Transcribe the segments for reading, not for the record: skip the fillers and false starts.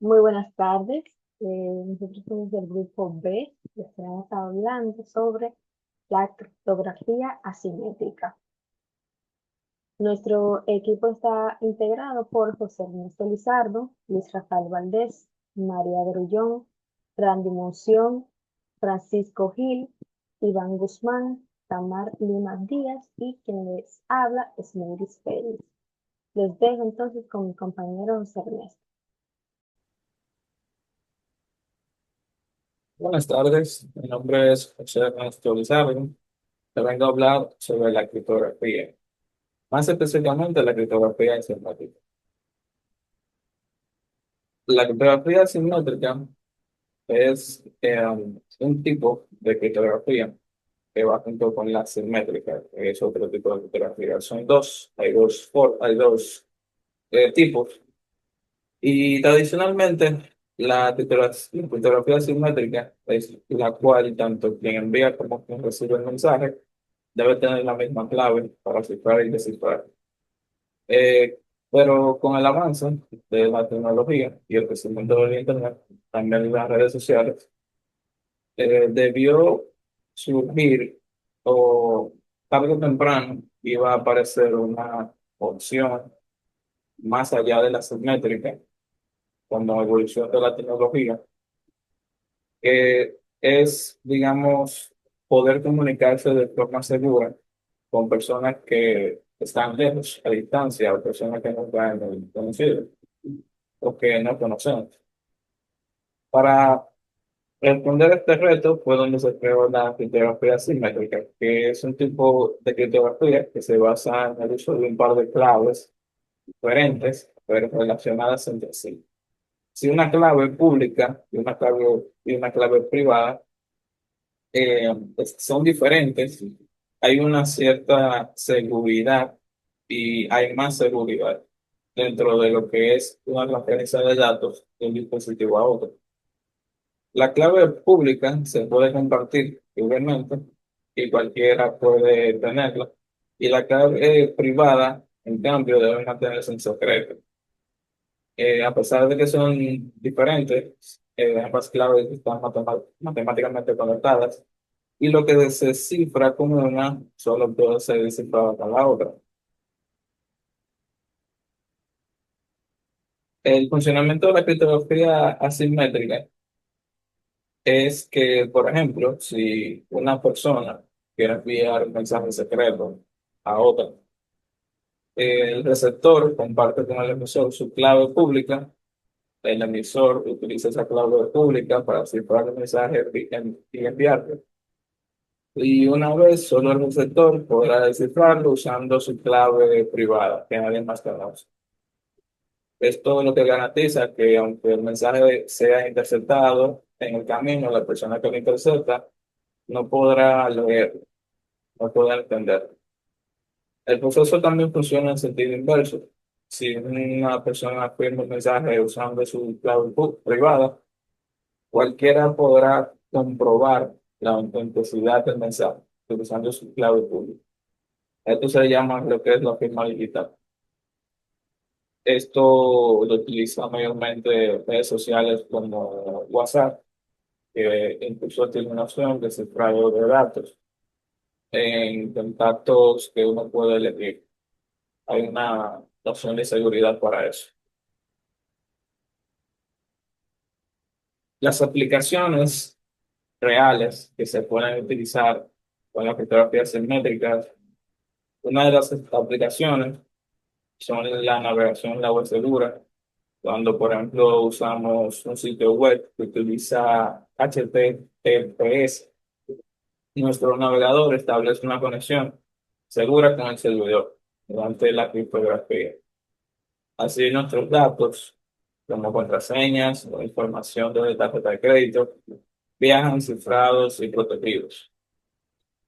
Muy buenas tardes. Nosotros somos del grupo B. Estamos hablando sobre la criptografía asimétrica. Nuestro equipo está integrado por José Ernesto Lizardo, Luis Rafael Valdés, María Grullón, Randy Monción, Francisco Gil, Iván Guzmán, Tamar Lima Díaz y quien les habla es Luis Pérez. Les dejo entonces con mi compañero José Ernesto. Buenas tardes, mi nombre es José Ernesto Lizardo. Te vengo a hablar sobre la criptografía, más específicamente la criptografía informática. La criptografía simétrica es un tipo de criptografía que va junto con la simétrica, que es otro tipo de criptografía. Son dos, hay dos tipos. Y tradicionalmente, la criptografía simétrica es la cual tanto quien envía como quien recibe el mensaje debe tener la misma clave para cifrar y descifrar. Eh, pero con el avance de la tecnología y el crecimiento del Internet, también las redes sociales, debió surgir o tarde o temprano iba a aparecer una opción más allá de la simétrica, con la evolución de la tecnología, que es, digamos, poder comunicarse de forma segura con personas que están lejos, a distancia, o personas que no están conocidas o que no conocemos. Para responder a este reto fue donde se creó la criptografía simétrica, que es un tipo de criptografía que se basa en el uso de un par de claves diferentes, pero relacionadas entre sí. Si una clave pública y una clave privada son diferentes, hay una cierta seguridad y hay más seguridad dentro de lo que es una transferencia de datos de un dispositivo a otro. La clave pública se puede compartir igualmente y cualquiera puede tenerla. Y la clave privada, en cambio, debe mantenerse en secreto. A pesar de que son diferentes, ambas claves están matemáticamente conectadas y lo que se cifra como una solo puede ser descifrado con la otra. El funcionamiento de la criptografía asimétrica es que, por ejemplo, si una persona quiere enviar un mensaje secreto a otra, el receptor comparte con el emisor su clave pública, el emisor utiliza esa clave pública para cifrar el mensaje y enviarlo. Y una vez solo el receptor podrá descifrarlo usando su clave privada, que nadie más conoce. Esto lo que garantiza que aunque el mensaje sea interceptado en el camino, la persona que lo intercepta no podrá leerlo, no podrá entenderlo. El proceso también funciona en sentido inverso. Si una persona firma un mensaje usando su clave privada, cualquiera podrá comprobar la autenticidad del mensaje utilizando su clave pública. Esto se llama lo que es la firma digital. Esto lo utiliza mayormente redes sociales como WhatsApp, que incluso tiene una opción de cifrado de datos en contactos que uno puede elegir. Hay una opción de seguridad para eso. Las aplicaciones reales que se pueden utilizar con la criptografía simétrica, una de las aplicaciones son la navegación en la web segura. Cuando, por ejemplo, usamos un sitio web que utiliza HTTPS, nuestro navegador establece una conexión segura con el servidor durante la criptografía. Así nuestros datos, como contraseñas o información de tarjeta de crédito, viajan cifrados y protegidos.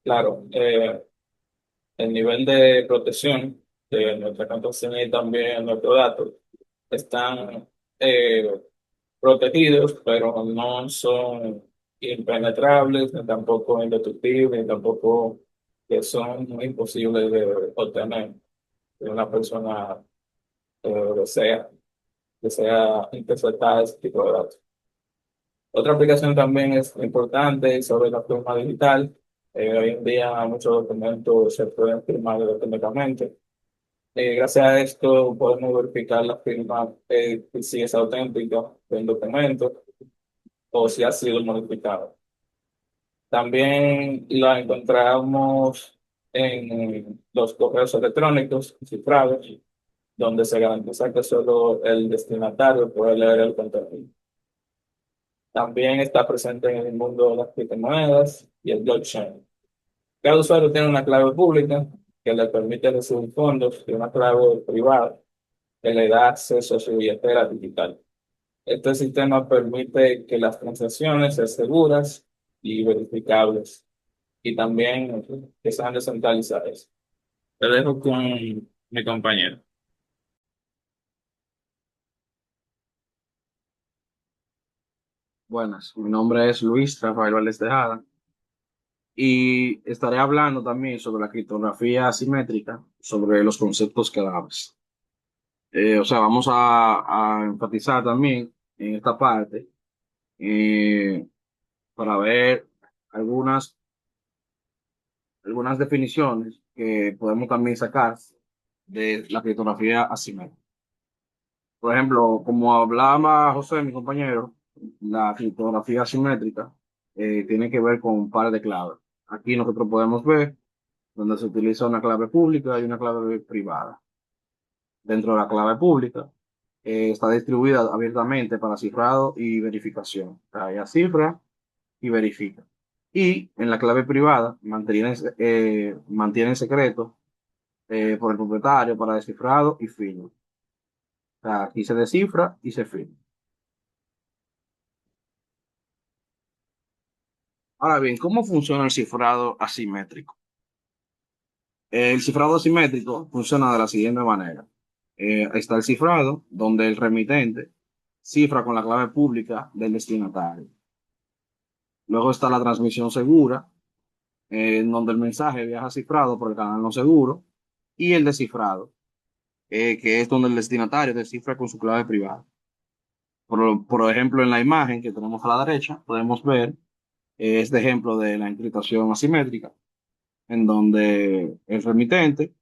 Claro, el nivel de protección de nuestra contraseña y también nuestros datos están eh, protegidos, pero no son impenetrables, ni tampoco indestructibles, ni tampoco que son imposibles de obtener de una persona desea. que sea interpretada ese tipo de datos. Otra aplicación también es importante sobre la firma digital. Hoy en día muchos documentos se pueden firmar electrónicamente. Gracias a esto podemos verificar la firma, si es auténtica del documento o si ha sido modificado. También la encontramos en los correos electrónicos cifrados, donde se garantiza que solo el destinatario puede leer el contenido. También está presente en el mundo de las criptomonedas y el blockchain. Cada usuario tiene una clave pública que le permite recibir fondos y una clave privada que le da acceso a su billetera digital. Este sistema permite que las transacciones sean seguras y verificables y también que sean descentralizadas. Te dejo con mi compañero. Buenas, mi nombre es Luis Rafael Valdés Tejada y estaré hablando también sobre la criptografía asimétrica, sobre los conceptos claves. Vamos a enfatizar también en esta parte eh, para ver algunas, algunas definiciones que podemos también sacar de la criptografía asimétrica. Por ejemplo, como hablaba José, mi compañero, la criptografía asimétrica tiene que ver con un par de claves. Aquí nosotros podemos ver donde se utiliza una clave pública y una clave privada. Dentro de la clave pública está distribuida abiertamente para cifrado y verificación. O sea, ella cifra y verifica. Y en la clave privada mantiene en secreto por el propietario para descifrado y firma. O sea, aquí se descifra y se firma. Ahora bien, ¿cómo funciona el cifrado asimétrico? El cifrado asimétrico funciona de la siguiente manera. Está el cifrado, donde el remitente cifra con la clave pública del destinatario. Luego está la transmisión segura, en donde el mensaje viaja cifrado por el canal no seguro. Y el descifrado, que es donde el destinatario descifra con su clave privada. Por ejemplo, en la imagen que tenemos a la derecha, podemos ver este ejemplo de la encriptación asimétrica, en donde el remitente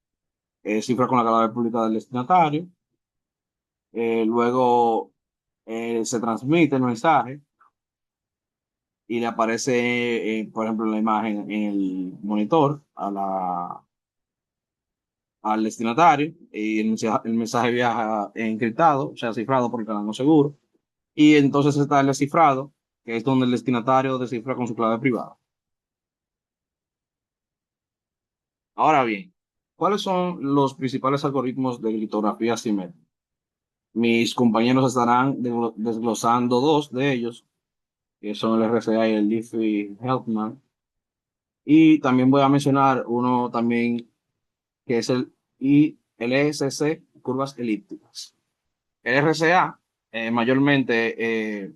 cifra con la clave pública del destinatario. Luego se transmite el mensaje y le aparece, por ejemplo, en la imagen en el monitor al destinatario y el mensaje viaja encriptado, o sea, cifrado por el canal no seguro. Y entonces está el descifrado, que es donde el destinatario descifra con su clave privada. Ahora bien, ¿cuáles son los principales algoritmos de criptografía simétrica? Mis compañeros estarán desglosando dos de ellos, que son el RCA y el Diffie-Hellman. Y también voy a mencionar uno también que es el ESC, curvas elípticas. El RCA mayormente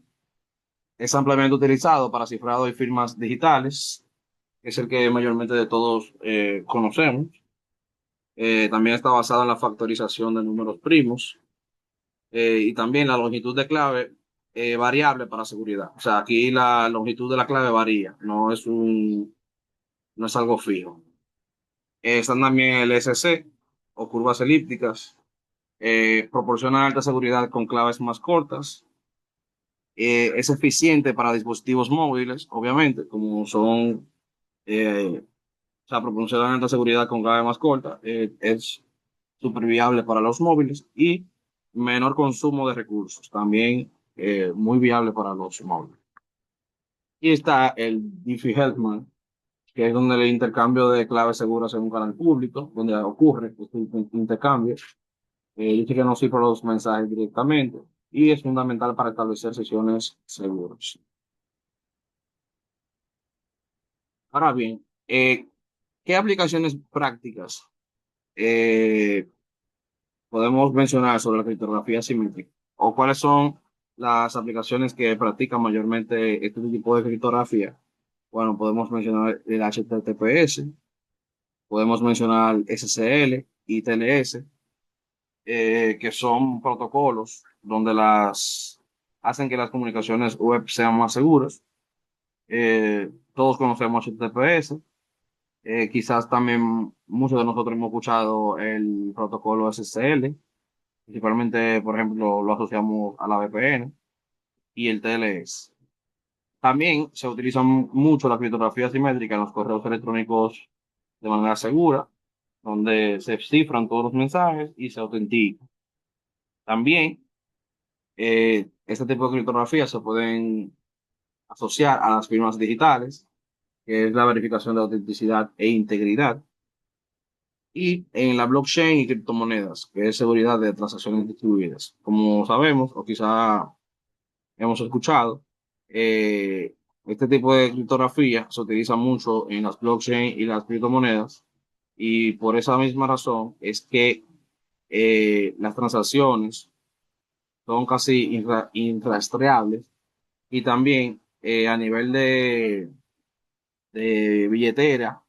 es ampliamente utilizado para cifrado y firmas digitales, que es el que mayormente de todos conocemos. También está basado en la factorización de números primos y también la longitud de clave variable para seguridad. O sea, aquí la longitud de la clave varía, no es algo fijo. Están también el SC o curvas elípticas. Proporciona alta seguridad con claves más cortas. Es eficiente para dispositivos móviles, obviamente, como son, o sea, proporciona alta seguridad con claves más cortas. Es súper viable para los móviles y menor consumo de recursos. También muy viable para los móviles. Y está el Diffie-Hellman, que es donde el intercambio de claves seguras en un canal público, donde ocurre este intercambio. Dice que no cifra los mensajes directamente y es fundamental para establecer sesiones seguras. Ahora bien, ¿qué aplicaciones prácticas eh, podemos mencionar sobre la criptografía simétrica? ¿O cuáles son las aplicaciones que practican mayormente este tipo de criptografía? Bueno, podemos mencionar el HTTPS, podemos mencionar SSL y TLS. que son protocolos donde hacen que las comunicaciones web sean más seguras. Todos conocemos HTTPS. Quizás también muchos de nosotros hemos escuchado el protocolo SSL, principalmente, por ejemplo, lo asociamos a la VPN y el TLS. También se utiliza mucho la criptografía simétrica en los correos electrónicos de manera segura, donde se cifran todos los mensajes y se autentican. También, este tipo de criptografía se pueden asociar a las firmas digitales, que es la verificación de autenticidad e integridad, y en la blockchain y criptomonedas, que es seguridad de transacciones distribuidas. Como sabemos, o quizá hemos escuchado, este tipo de criptografía se utiliza mucho en las blockchain y las criptomonedas, y por esa misma razón es que las transacciones son casi irrastreables, y también a nivel de billetera,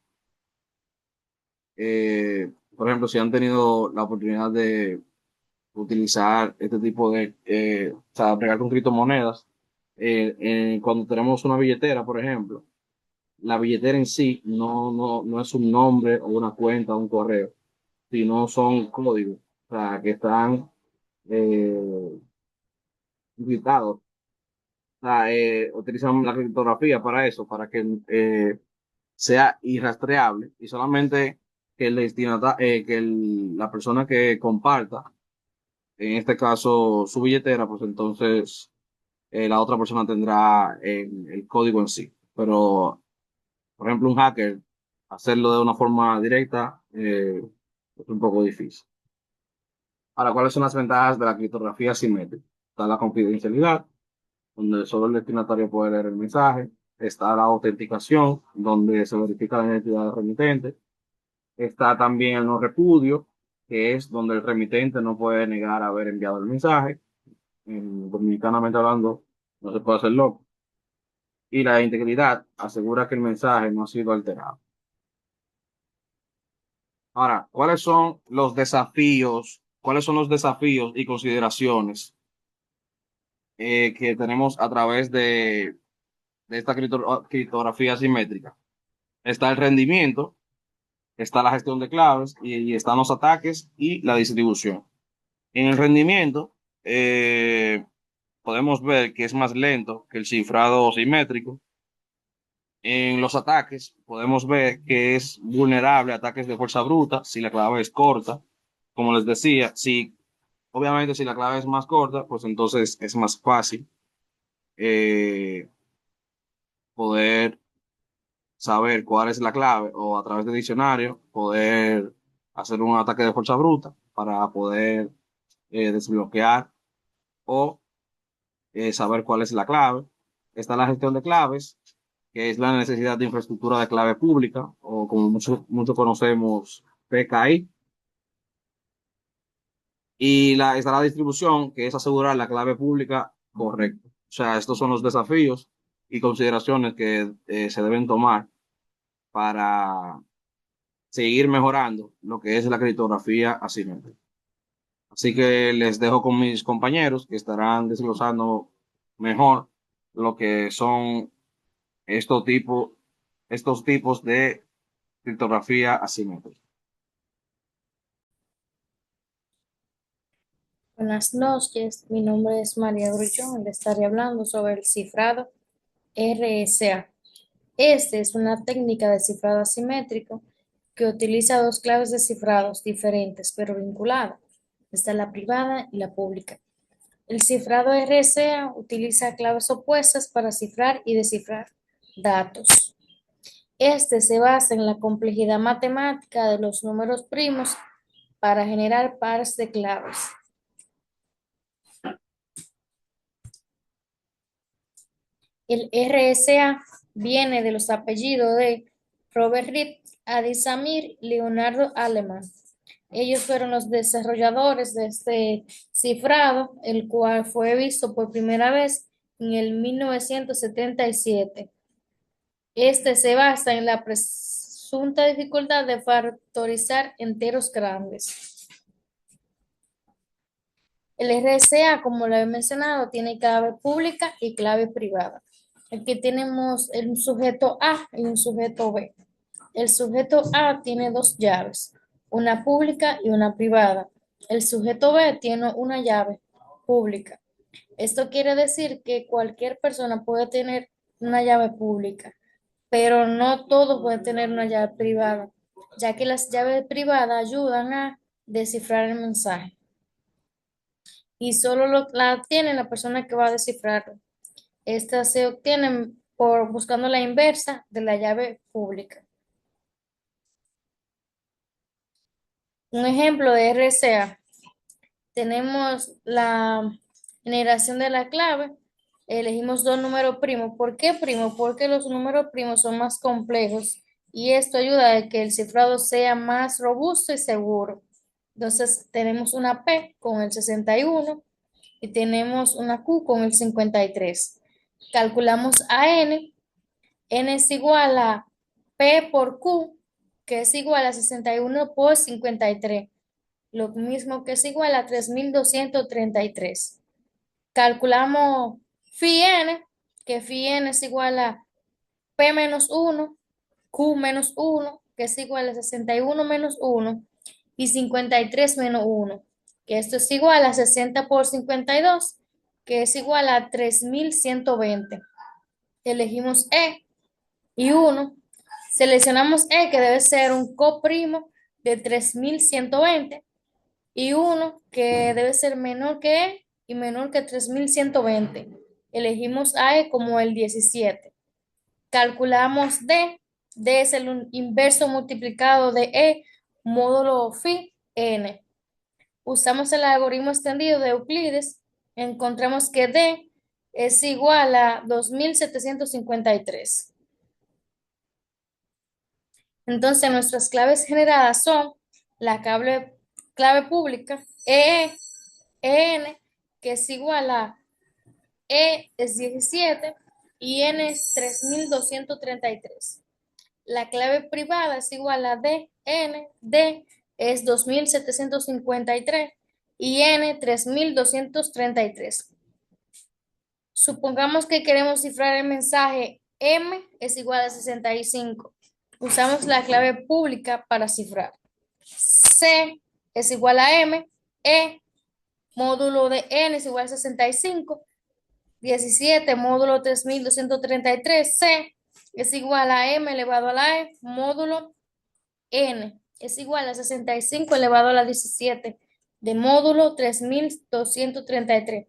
por ejemplo, si han tenido la oportunidad de utilizar este tipo o sea, bregar con criptomonedas, cuando tenemos una billetera, por ejemplo, la billetera en sí no es un nombre o una cuenta o un correo, sino son códigos, o sea, que están eh, encriptados. O sea, utilizan la criptografía para eso, para que sea irrastreable y solamente que la persona que comparta, en este caso su billetera, pues entonces la otra persona tendrá el código en sí. Pero, por ejemplo, un hacker, hacerlo de una forma directa es un poco difícil. Ahora, ¿cuáles son las ventajas de la criptografía simétrica? Está la confidencialidad, donde solo el destinatario puede leer el mensaje. Está la autenticación, donde se verifica la identidad del remitente. Está también el no repudio, que es donde el remitente no puede negar haber enviado el mensaje. Dominicanamente hablando, no se puede hacer loco. Y la integridad asegura que el mensaje no ha sido alterado. Ahora, ¿cuáles son los desafíos? ¿Cuáles son los desafíos y consideraciones que tenemos a través de esta criptografía simétrica? Está el rendimiento, está la gestión de claves y están los ataques y la distribución. En el rendimiento, podemos ver que es más lento que el cifrado simétrico. En los ataques, podemos ver que es vulnerable a ataques de fuerza bruta si la clave es corta. Como les decía, obviamente si la clave es más corta, pues entonces es más fácil eh, poder saber cuál es la clave o a través de diccionario poder hacer un ataque de fuerza bruta para poder desbloquear o saber cuál es la clave. Está la gestión de claves, que es la necesidad de infraestructura de clave pública, o como muchos conocemos, PKI. Y está la distribución, que es asegurar la clave pública correcta. O sea, estos son los desafíos y consideraciones que se deben tomar para seguir mejorando lo que es la criptografía asimétrica. Así que les dejo con mis compañeros que estarán desglosando mejor lo que son estos tipos, estos tipos de criptografía asimétrica. Buenas noches, mi nombre es María Grullón, le estaré hablando sobre el cifrado RSA. Este es una técnica de cifrado asimétrico que utiliza dos claves de cifrados diferentes pero vinculadas. Está la privada y la pública. El cifrado RSA utiliza claves opuestas para cifrar y descifrar datos. Este se basa en la complejidad matemática de los números primos para generar pares de claves. El RSA viene de los apellidos de Robert Reed, Adi Samir y Leonardo Aleman. Ellos fueron los desarrolladores de este cifrado, el cual fue visto por primera vez en el 1977. Este se basa en la presunta dificultad de factorizar enteros grandes. El RSA, como lo he mencionado, tiene clave pública y clave privada. Aquí tenemos un sujeto A y un sujeto B. El sujeto A tiene dos llaves, una pública y una privada. El sujeto B tiene una llave pública. Esto quiere decir que cualquier persona puede tener una llave pública, pero no todos pueden tener una llave privada, ya que las llaves privadas ayudan a descifrar el mensaje y solo la tiene la persona que va a descifrarlo. Estas se obtienen por buscando la inversa de la llave pública. Un ejemplo de RSA. Tenemos la generación de la clave. Elegimos dos números primos. ¿Por qué primos? Porque los números primos son más complejos y esto ayuda a que el cifrado sea más robusto y seguro. Entonces tenemos una P con el 61 y tenemos una Q con el 53. Calculamos a N. N es igual a P por Q, que es igual a 61 por 53, lo mismo que es igual a 3233. Calculamos phi n, que phi n es igual a P menos 1, Q menos 1, que es igual a 61 menos 1, y 53 menos 1, que esto es igual a 60 por 52, que es igual a 3120. Elegimos E y 1. Seleccionamos E, que debe ser un coprimo de 3120, y 1, que debe ser menor que E y menor que 3120. Elegimos a E como el 17. Calculamos D. D es el inverso multiplicado de E módulo phi n. Usamos el algoritmo extendido de Euclides. Encontramos que D es igual a 2753. Entonces, nuestras claves generadas son la clave pública EN, que es igual a E es 17 y N es 3233. La clave privada es igual a DN, D es 2753 y N 3233. Supongamos que queremos cifrar el mensaje M es igual a 65. Usamos la clave pública para cifrar. C es igual a M, E módulo de N es igual a 65, 17 módulo 3233, C es igual a M elevado a la E, módulo N es igual a 65 elevado a la 17 de módulo 3233.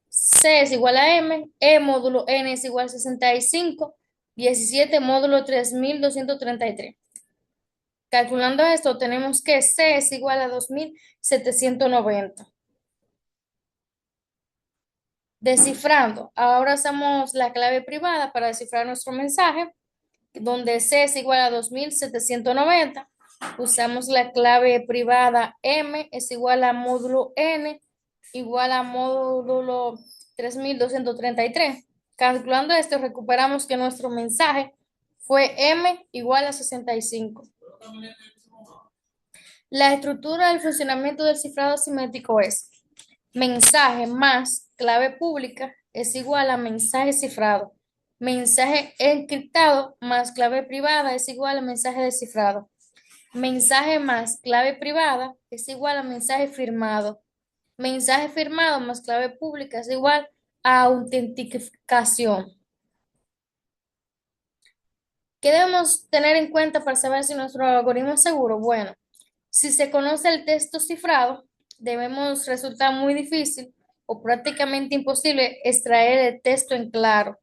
C es igual a M, E módulo N es igual a 65, 17 módulo 3233. Calculando esto, tenemos que C es igual a 2790. Descifrando. Ahora usamos la clave privada para descifrar nuestro mensaje, donde C es igual a 2790. Usamos la clave privada M es igual a módulo N igual a módulo 3233. Calculando esto, recuperamos que nuestro mensaje fue M igual a 65. La estructura del funcionamiento del cifrado simétrico es mensaje más clave pública es igual a mensaje cifrado. Mensaje encriptado más clave privada es igual a mensaje descifrado. Mensaje más clave privada es igual a mensaje firmado. Mensaje firmado más clave pública es igual a autenticación. ¿Qué debemos tener en cuenta para saber si nuestro algoritmo es seguro? Bueno, si se conoce el texto cifrado, debemos resultar muy difícil o prácticamente imposible extraer el texto en claro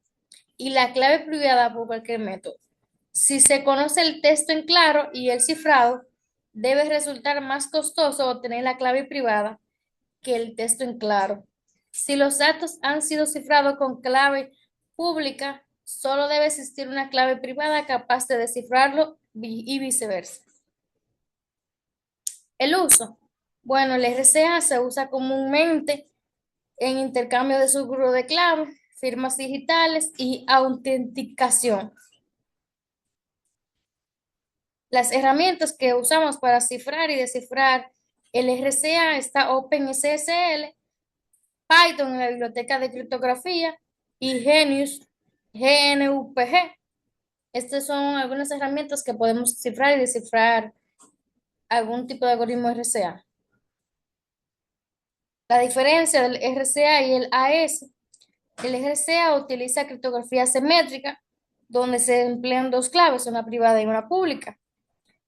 y la clave privada por cualquier método. Si se conoce el texto en claro y el cifrado, debe resultar más costoso obtener la clave privada que el texto en claro. Si los datos han sido cifrados con clave pública, solo debe existir una clave privada capaz de descifrarlo y viceversa. El uso. Bueno, el RCA se usa comúnmente en intercambio de seguro de clave, firmas digitales y autenticación. Las herramientas que usamos para cifrar y descifrar el RCA está OpenSSL, Python en la biblioteca de criptografía y Genius, GNUPG. Estas son algunas herramientas que podemos cifrar y descifrar algún tipo de algoritmo RCA. La diferencia del RCA y el AES: el RCA utiliza criptografía simétrica, donde se emplean dos claves, una privada y una pública.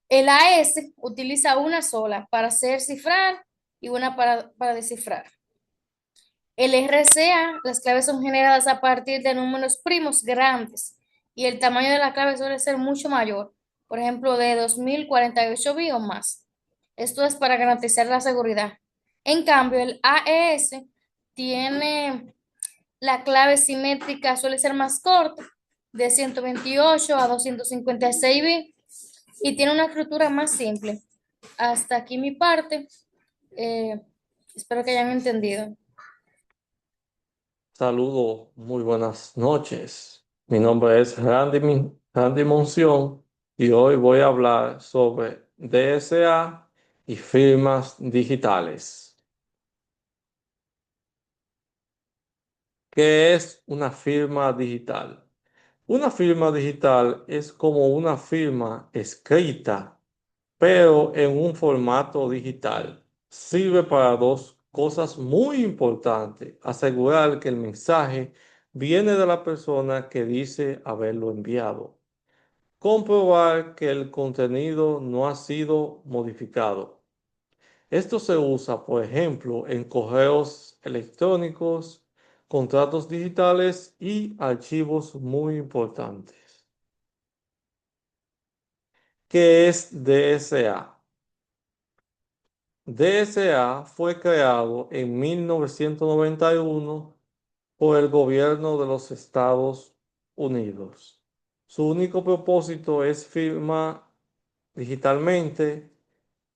El AES utiliza una sola para hacer cifrar y una para descifrar. El RCA, las claves son generadas a partir de números primos grandes y el tamaño de la clave suele ser mucho mayor, por ejemplo, de 2048 bits o más. Esto es para garantizar la seguridad. En cambio, el AES tiene la clave simétrica, suele ser más corta, de 128 a 256 bits, y tiene una estructura más simple. Hasta aquí mi parte. Eh, Espero que hayan entendido. Saludos, muy buenas noches. Mi nombre es Randy Monción y hoy voy a hablar sobre DSA y firmas digitales. ¿Qué es una firma digital? Una firma digital es como una firma escrita, pero en un formato digital. Sirve para dos cosas muy importantes: asegurar que el mensaje viene de la persona que dice haberlo enviado, comprobar que el contenido no ha sido modificado. Esto se usa, por ejemplo, en correos electrónicos, contratos digitales y archivos muy importantes. ¿Qué es DSA? DSA fue creado en 1991 por el gobierno de los Estados Unidos. Su único propósito es firmar digitalmente.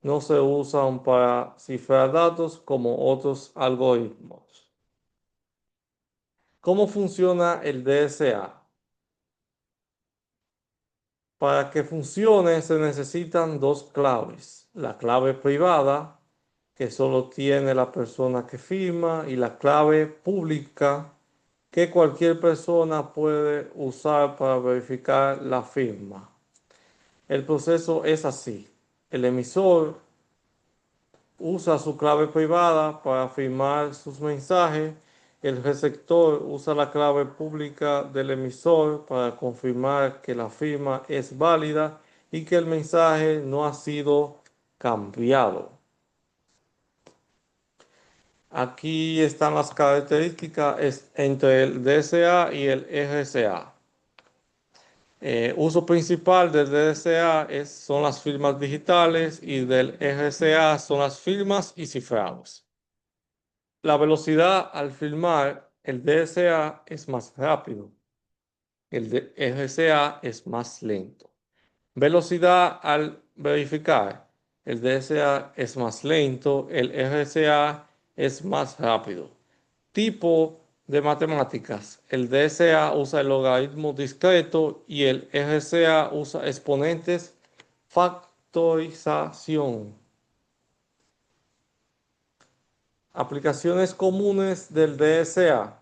No se usan para cifrar datos como otros algoritmos. ¿Cómo funciona el DSA? Para que funcione se necesitan dos claves: la clave privada, que solo tiene la persona que firma, y la clave pública, que cualquier persona puede usar para verificar la firma. El proceso es así: el emisor usa su clave privada para firmar sus mensajes, el receptor usa la clave pública del emisor para confirmar que la firma es válida y que el mensaje no ha sido cambiado. Aquí están las características entre el DSA y el RSA. Uso principal del DSA son las firmas digitales y del RSA son las firmas y cifrados. La velocidad al firmar el DSA es más rápido, el RSA es más lento. Velocidad al verificar: el DSA es más lento, el RSA es más rápido. Tipo de matemáticas: el DSA usa el logaritmo discreto y el RSA usa exponentes factorización. Aplicaciones comunes del DSA: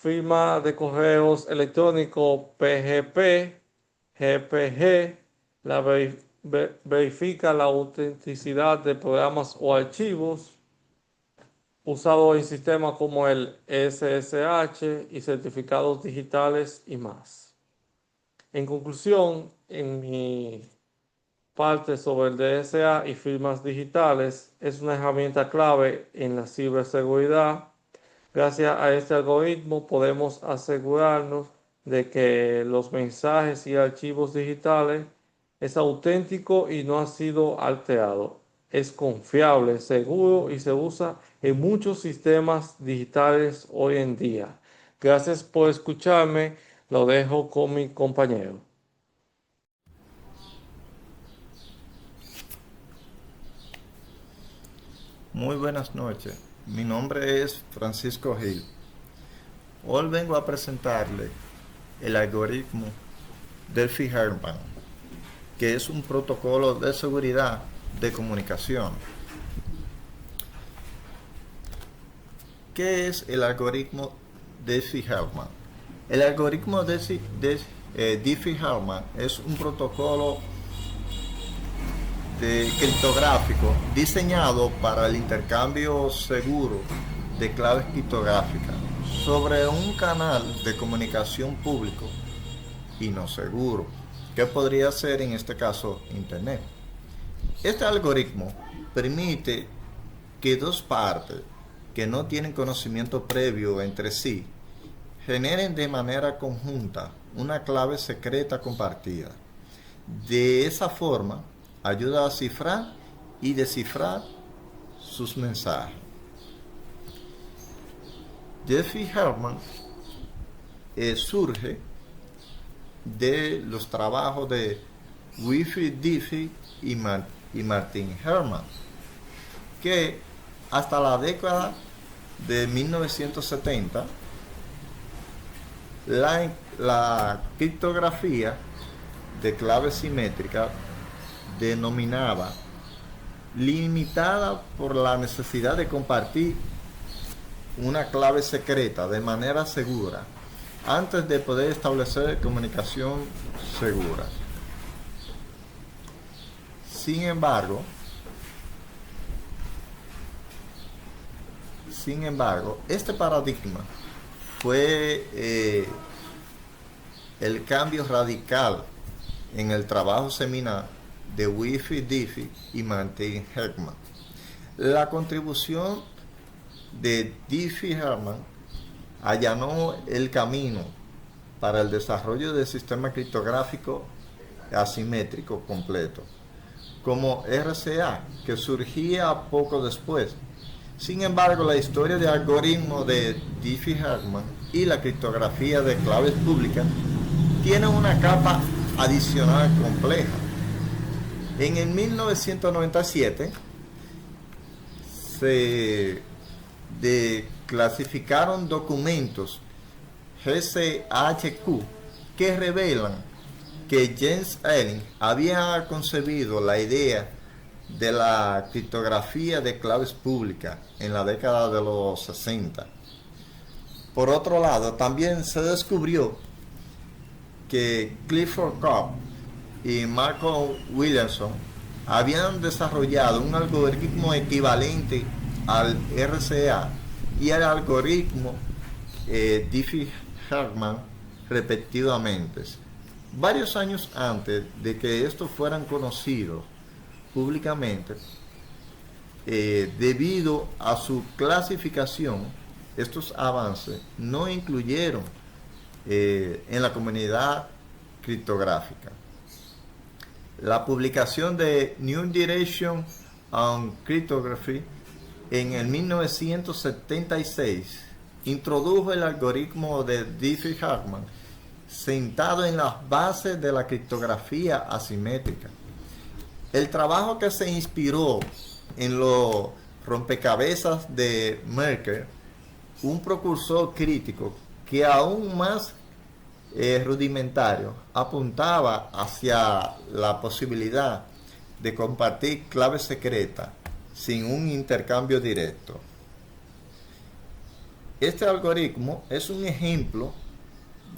firma de correos electrónicos PGP, GPG, verifica la autenticidad de programas o archivos, usado en sistemas como el SSH y certificados digitales y más. En conclusión, en mi parte sobre el DSA y firmas digitales, es una herramienta clave en la ciberseguridad. Gracias a este algoritmo podemos asegurarnos de que los mensajes y archivos digitales es auténtico y no ha sido alterado. Es confiable, seguro y se usa en muchos sistemas digitales hoy en día. Gracias por escucharme. Lo dejo con mi compañero. Muy buenas noches, mi nombre es Francisco Gil. Hoy vengo a presentarle el algoritmo Delphi-Herman, que es un protocolo de seguridad de comunicación. ¿Qué es el algoritmo Diffie-Hellman? El algoritmo Diffie-Hellman es un protocolo criptográfico diseñado para el intercambio seguro de claves criptográficas sobre un canal de comunicación público y no seguro, que podría ser en este caso Internet. Este algoritmo permite que dos partes que no tienen conocimiento previo entre sí generen de manera conjunta una clave secreta compartida. De esa forma, ayuda a cifrar y descifrar sus mensajes. Diffie-Hellman surge de los trabajos de Wilfrid Diffie y Martin Hellman, que hasta la década de 1970 la criptografía de clave simétrica denominaba limitada por la necesidad de compartir una clave secreta de manera segura antes de poder establecer comunicación segura. Sin embargo, este paradigma fue el cambio radical en el trabajo seminal de Wilfrid Diffie y Martin Hellman. La contribución de Diffie-Hellman allanó el camino para el desarrollo del sistema criptográfico asimétrico completo, como RSA, que surgía poco después. Sin embargo, la historia de algoritmos de Diffie-Hellman y la criptografía de claves públicas tiene una capa adicional compleja. En el 1997 se clasificaron documentos GCHQ que revelan que James Elling había concebido la idea de la criptografía de claves públicas en la década de los 60. Por otro lado, también se descubrió que Clifford Cobb y Malcolm Williamson habían desarrollado un algoritmo equivalente al RCA y al algoritmo Diffie-Hellman respectivamente, varios años antes de que estos fueran conocidos públicamente. Debido a su clasificación, estos avances no incluyeron en la comunidad criptográfica. La publicación de New Direction on Cryptography en el 1976 introdujo el algoritmo de Diffie-Hellman sentado en las bases de la criptografía asimétrica. El trabajo que se inspiró en los rompecabezas de Merkle, un precursor crítico que aún más rudimentario, apuntaba hacia la posibilidad de compartir claves secretas sin un intercambio directo. Este algoritmo es un ejemplo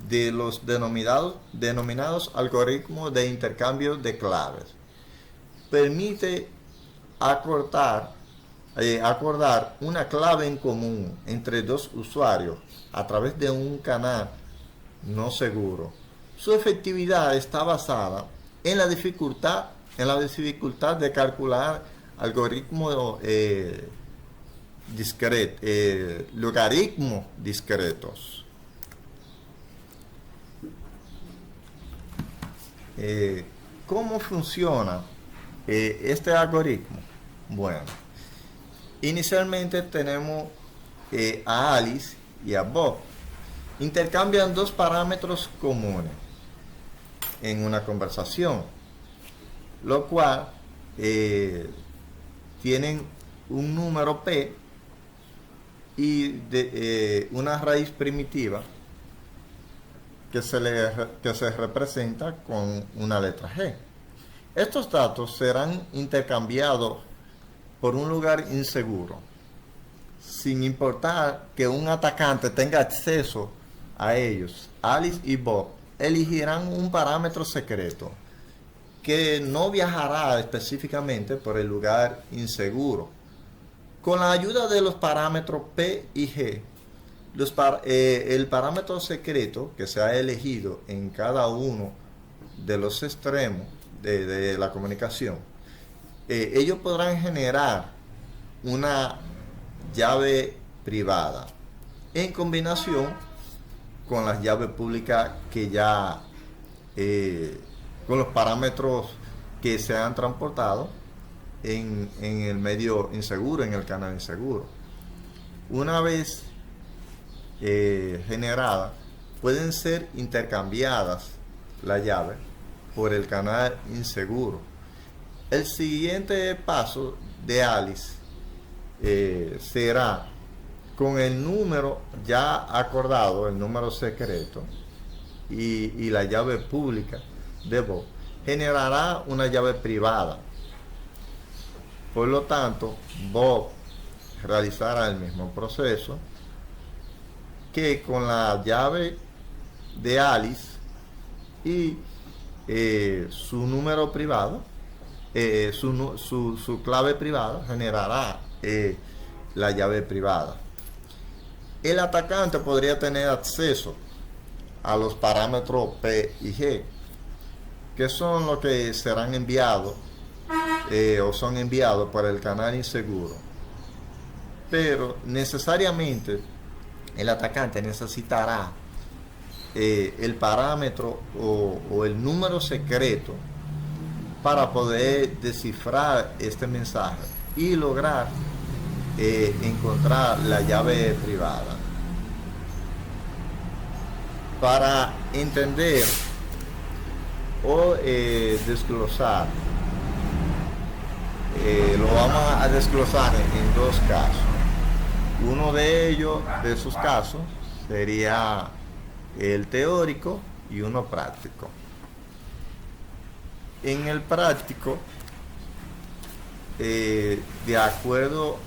de los denominados algoritmos de intercambio de claves. Permite acordar una clave en común entre dos usuarios a través de un canal no seguro. Su efectividad está basada en la dificultad de calcular algoritmos logaritmos discretos. ¿Cómo funciona este algoritmo? Bueno, inicialmente tenemos a Alice y a Bob. Intercambian dos parámetros comunes en una conversación, lo cual tienen un número P y una raíz primitiva que se representa con una letra G. Estos datos serán intercambiados por un lugar inseguro. sin importar que un atacante tenga acceso a ellos. Alice y Bob elegirán un parámetro secreto que no viajará específicamente por el lugar inseguro. Con la ayuda de los parámetros P y G, el parámetro secreto que se ha elegido en cada uno de los extremos de la comunicación, ellos podrán generar una llave privada en combinación con las llaves públicas que ya con los parámetros que se han transportado en el medio inseguro, en el canal inseguro. Una vez generadas, pueden ser intercambiadas las llaves por el canal inseguro. El siguiente paso de Alice será con el número ya acordado, el número secreto y la llave pública de Bob, generará una llave privada. Por lo tanto, Bob realizará el mismo proceso que con la llave de Alice y su número privado, su clave privada generará la llave privada. El atacante podría tener acceso a los parámetros P y G, que son los que serán enviados o son enviados por el canal inseguro. Pero necesariamente el atacante necesitará el parámetro o el número secreto para poder descifrar este mensaje y lograr encontrar la llave privada. Para entender o desglosar, lo vamos a desglosar en dos casos. Uno de ellos, de esos casos, sería el teórico y uno práctico. En el práctico, de acuerdo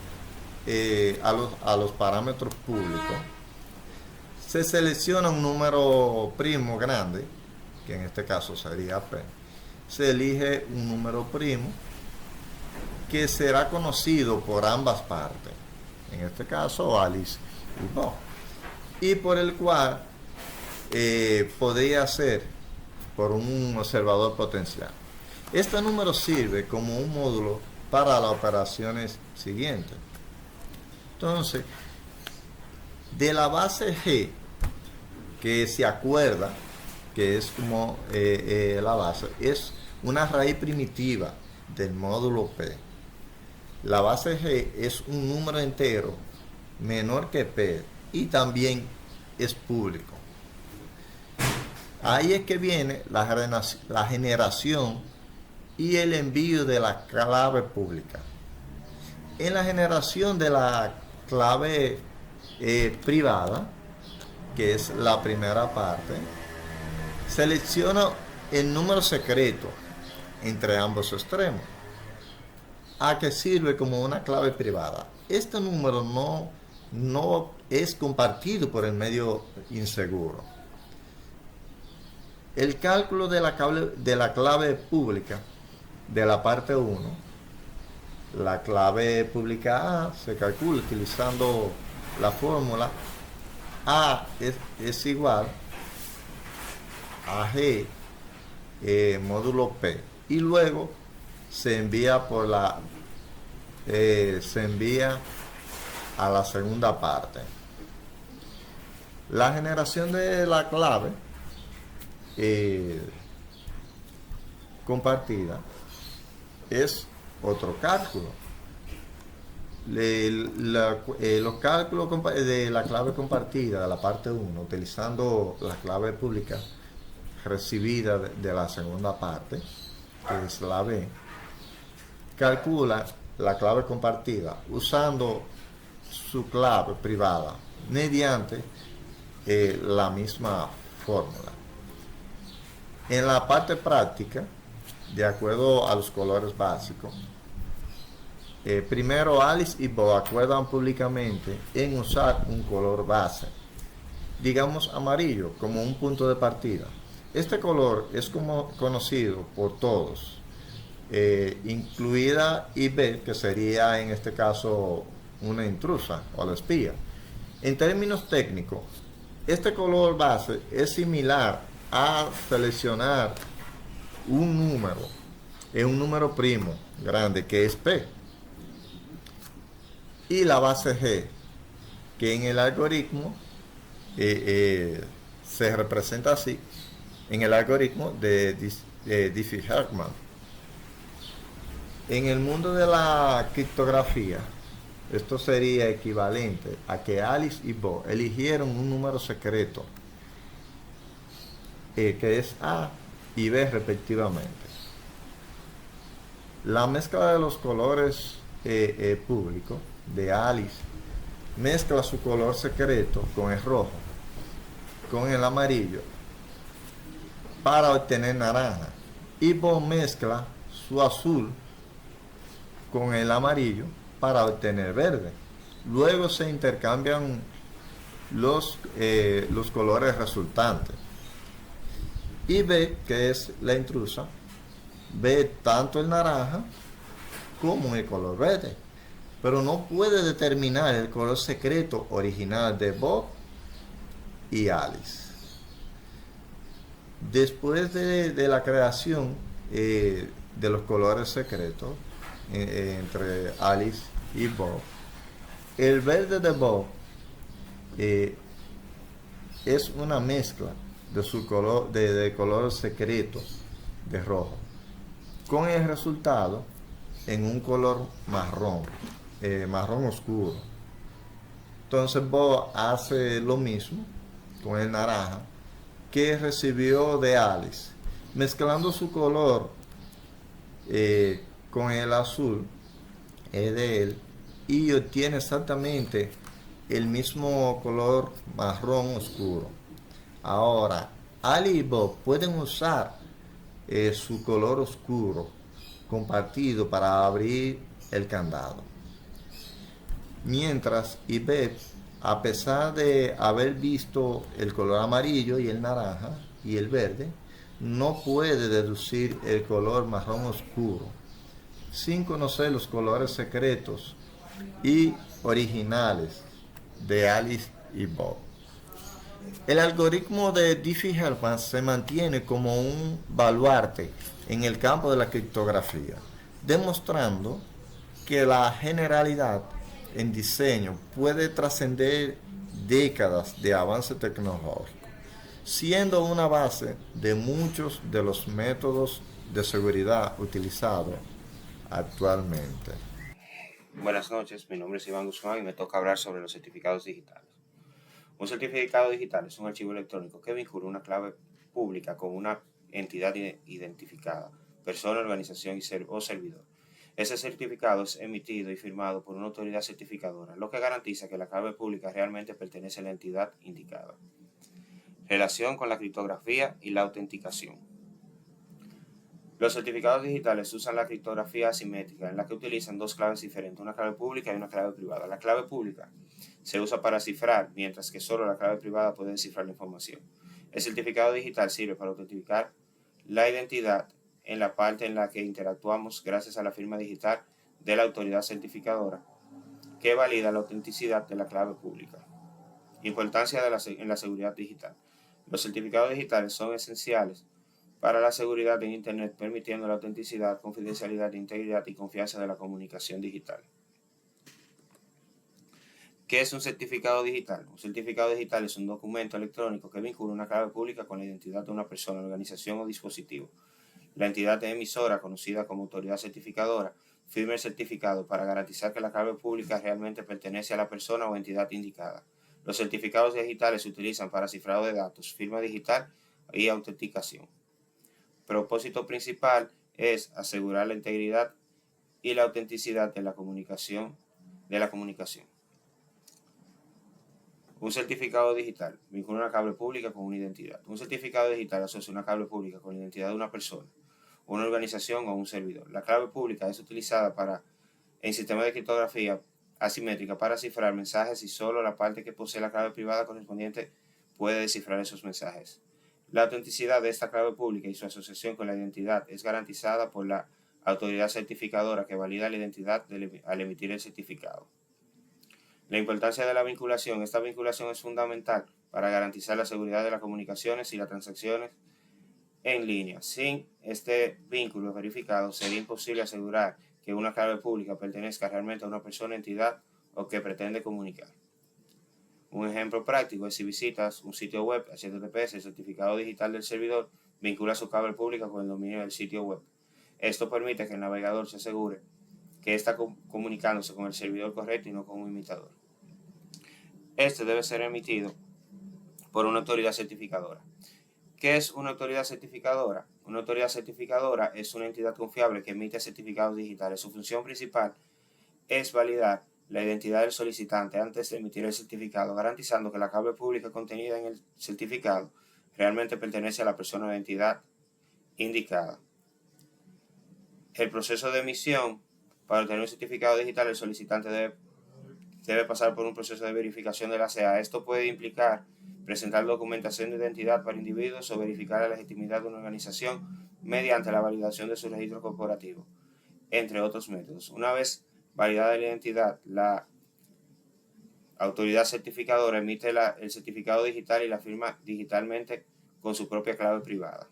a los parámetros públicos, se selecciona un número primo grande, que en este caso sería P. Se elige un número primo que será conocido por ambas partes, en este caso Alice y Bob, y por el cual podría ser por un observador potencial. Este número sirve como un módulo para las operaciones siguientes. Entonces, de la base G, que se acuerda que es como la base, es una raíz primitiva del módulo P. La base G es un número entero menor que P y también es público. Ahí es que viene la generación y el envío de la clave pública. En la generación de la clave privada, que es la primera parte, selecciona el número secreto entre ambos extremos, a que sirve como una clave privada. Este número no es compartido por el medio inseguro. El cálculo de la clave pública de la parte 1, la clave pública A se calcula utilizando la fórmula A es igual a G módulo P, y luego se envía a la segunda parte. La generación de la clave compartida es otro cálculo. Los cálculos de la clave compartida de la parte 1, utilizando la clave pública recibida de la segunda parte, que es la B, calcula la clave compartida usando su clave privada mediante la misma fórmula. En la parte práctica, de acuerdo a los colores básicos, Primero, Alice y Bob acuerdan públicamente en usar un color base, digamos amarillo, como un punto de partida. Este color es como conocido por todos, incluida Ivette, que sería en este caso una intrusa o la espía. En términos técnicos, este color base es similar a seleccionar un número primo grande que es P, y la base G, que en el algoritmo se representa así en el algoritmo de Diffie-Hellman. En el mundo de la criptografía, esto sería equivalente a que Alice y Bo eligieron un número secreto, que es A y B respectivamente. La mezcla de los colores públicos de Alice mezcla su color secreto con el rojo, con el amarillo, para obtener naranja. Y Bo mezcla su azul con el amarillo para obtener verde. Luego se intercambian los colores resultantes. Y B, que es la intrusa, ve tanto el naranja como el color verde, pero no puede determinar el color secreto original de Bob y Alice. Después de la creación de los colores secretos entre Alice y Bob, el verde de Bob es una mezcla de su color de color secreto de rojo, con el resultado en un color marrón, marrón oscuro. Entonces Bob hace lo mismo con el naranja que recibió de Alice, mezclando su color con el azul de él, y obtiene exactamente el mismo color marrón oscuro. Ahora, Ali y Bob pueden usar su color oscuro compartido para abrir el candado, mientras Ivette, a pesar de haber visto el color amarillo y el naranja y el verde, no puede deducir el color marrón oscuro sin conocer los colores secretos y originales de Alice y Bob. El algoritmo de Diffie-Hellman se mantiene como un baluarte en el campo de la criptografía, demostrando que la generalidad en diseño puede trascender décadas de avance tecnológico, siendo una base de muchos de los métodos de seguridad utilizados actualmente. Buenas noches, mi nombre es Iván Guzmán y me toca hablar sobre los certificados digitales. Un certificado digital es un archivo electrónico que vincula una clave pública con una entidad identificada, persona, organización o servidor. Ese certificado es emitido y firmado por una autoridad certificadora, lo que garantiza que la clave pública realmente pertenece a la entidad indicada. Relación con la criptografía y la autenticación. Los certificados digitales usan la criptografía asimétrica, en la que utilizan dos claves diferentes, una clave pública y una clave privada. La clave pública se usa para cifrar, mientras que solo la clave privada puede descifrar la información. El certificado digital sirve para autenticar la identidad en la parte en la que interactuamos gracias a la firma digital de la autoridad certificadora, que valida la autenticidad de la clave pública. Importancia en la seguridad digital. Los certificados digitales son esenciales para la seguridad en Internet, permitiendo la autenticidad, confidencialidad, integridad y confianza de la comunicación digital. ¿Qué es un certificado digital? Un certificado digital es un documento electrónico que vincula una clave pública con la identidad de una persona, organización o dispositivo. La entidad emisora, conocida como autoridad certificadora, firma el certificado para garantizar que la clave pública realmente pertenece a la persona o entidad indicada. Los certificados digitales se utilizan para cifrado de datos, firma digital y autenticación. Propósito principal es asegurar la integridad y la autenticidad de la comunicación. Un certificado digital vincula una clave pública con una identidad. Un certificado digital asocia una clave pública con la identidad de una persona, una organización o un servidor. La clave pública es utilizada para en sistemas de criptografía asimétrica para cifrar mensajes y solo la parte que posee la clave privada correspondiente puede descifrar esos mensajes. La autenticidad de esta clave pública y su asociación con la identidad es garantizada por la autoridad certificadora que valida la identidad al emitir el certificado. La importancia de la vinculación. Esta vinculación es fundamental para garantizar la seguridad de las comunicaciones y las transacciones en línea. Sin este vínculo verificado, sería imposible asegurar que una clave pública pertenezca realmente a una persona, entidad o que pretende comunicar. Un ejemplo práctico es si visitas un sitio web HTTPS, el certificado digital del servidor vincula su clave pública con el dominio del sitio web. Esto permite que el navegador se asegure que está comunicándose con el servidor correcto y no con un imitador. Este debe ser emitido por una autoridad certificadora. ¿Qué es una autoridad certificadora? Una autoridad certificadora es una entidad confiable que emite certificados digitales. Su función principal es validar la identidad del solicitante antes de emitir el certificado, garantizando que la clave pública contenida en el certificado realmente pertenece a la persona o entidad indicada. El proceso de emisión. Para obtener un certificado digital, el solicitante debe pasar por un proceso de verificación de la CA. Esto puede implicar presentar documentación de identidad para individuos o verificar la legitimidad de una organización mediante la validación de su registro corporativo, entre otros métodos. Una vez validada la identidad, la autoridad certificadora emite el certificado digital y la firma digitalmente con su propia clave privada.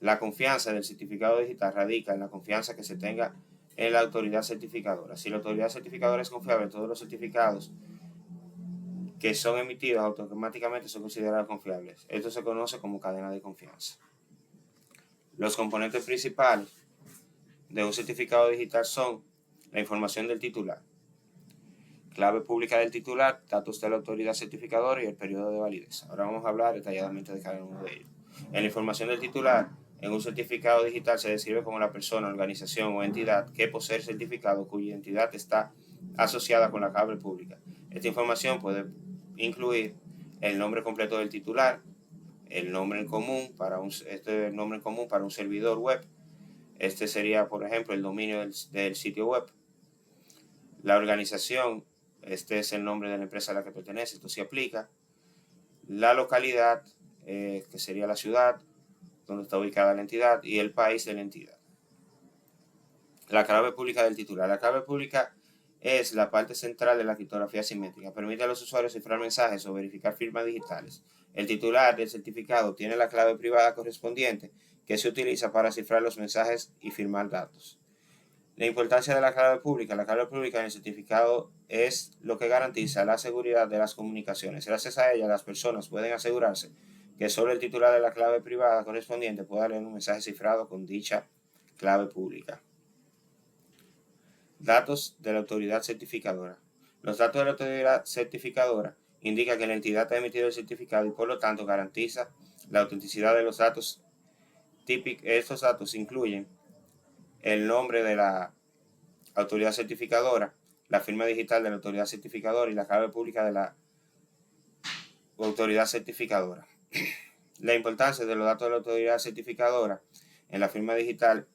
La confianza del certificado digital radica en la confianza que se tenga en la autoridad certificadora. Si la autoridad certificadora es confiable, todos los certificados que son emitidos automáticamente son considerados confiables. Esto se conoce como cadena de confianza. Los componentes principales de un certificado digital son la información del titular, clave pública del titular, datos de la autoridad certificadora y el periodo de validez. Ahora vamos a hablar detalladamente de cada uno de ellos. En la información del titular, en un certificado digital se describe como la persona, organización o entidad que posee el certificado cuya identidad está asociada con la clave pública. Esta información puede incluir el nombre completo del titular, el nombre en común para un servidor web. Este sería, por ejemplo, el dominio del sitio web. La organización, este es el nombre de la empresa a la que pertenece, esto se aplica. La localidad, que sería la ciudad donde está ubicada la entidad, y el país de la entidad. La clave pública del titular. La clave pública es la parte central de la criptografía simétrica. Permite a los usuarios cifrar mensajes o verificar firmas digitales. El titular del certificado tiene la clave privada correspondiente que se utiliza para cifrar los mensajes y firmar datos. La importancia de la clave pública. La clave pública en el certificado es lo que garantiza la seguridad de las comunicaciones. Gracias a ella, las personas pueden asegurarse que solo el titular de la clave privada correspondiente pueda leer un mensaje cifrado con dicha clave pública. Datos de la autoridad certificadora. Los datos de la autoridad certificadora indican que la entidad ha emitido el certificado y por lo tanto garantiza la autenticidad de los datos. Estos datos incluyen el nombre de la autoridad certificadora, la firma digital de la autoridad certificadora y la clave pública de la autoridad certificadora. La importancia de los datos de la autoridad certificadora en la firma digital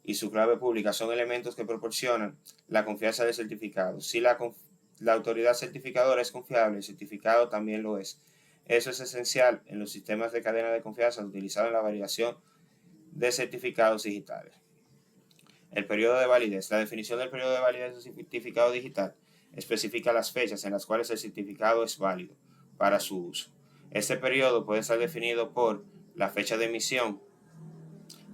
y su clave pública son elementos que proporcionan la confianza del certificado. Si la autoridad certificadora es confiable, el certificado también lo es. Eso es esencial en los sistemas de cadena de confianza utilizados en la validación de certificados digitales. El periodo de validez. La definición del periodo de validez del certificado digital especifica las fechas en las cuales el certificado es válido para su uso. Este periodo puede ser definido por la fecha de emisión,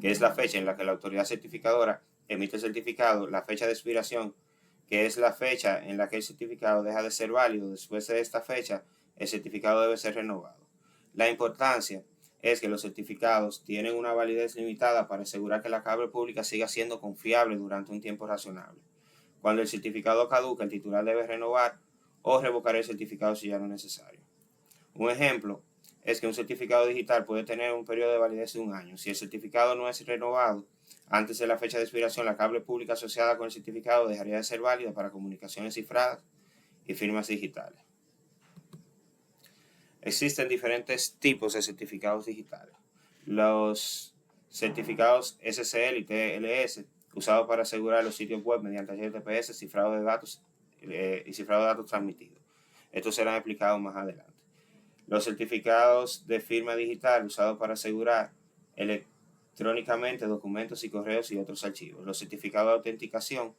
que es la fecha en la que la autoridad certificadora emite el certificado, la fecha de expiración, que es la fecha en la que el certificado deja de ser válido. Después de esta fecha, el certificado debe ser renovado. La importancia es que los certificados tienen una validez limitada para asegurar que la clave pública siga siendo confiable durante un tiempo razonable. Cuando el certificado caduca, el titular debe renovar o revocar el certificado si ya no es necesario. Un ejemplo es que un certificado digital puede tener un periodo de validez de 1 año. Si el certificado no es renovado antes de la fecha de expiración, la clave pública asociada con el certificado dejaría de ser válida para comunicaciones cifradas y firmas digitales. Existen diferentes tipos de certificados digitales. Los certificados SSL y TLS usado para asegurar los sitios web mediante HTTPS, cifrado de datos y cifrado de datos transmitidos. Esto será explicado más adelante. Los certificados de firma digital usados para asegurar electrónicamente documentos y correos y otros archivos. Los certificados de autenticación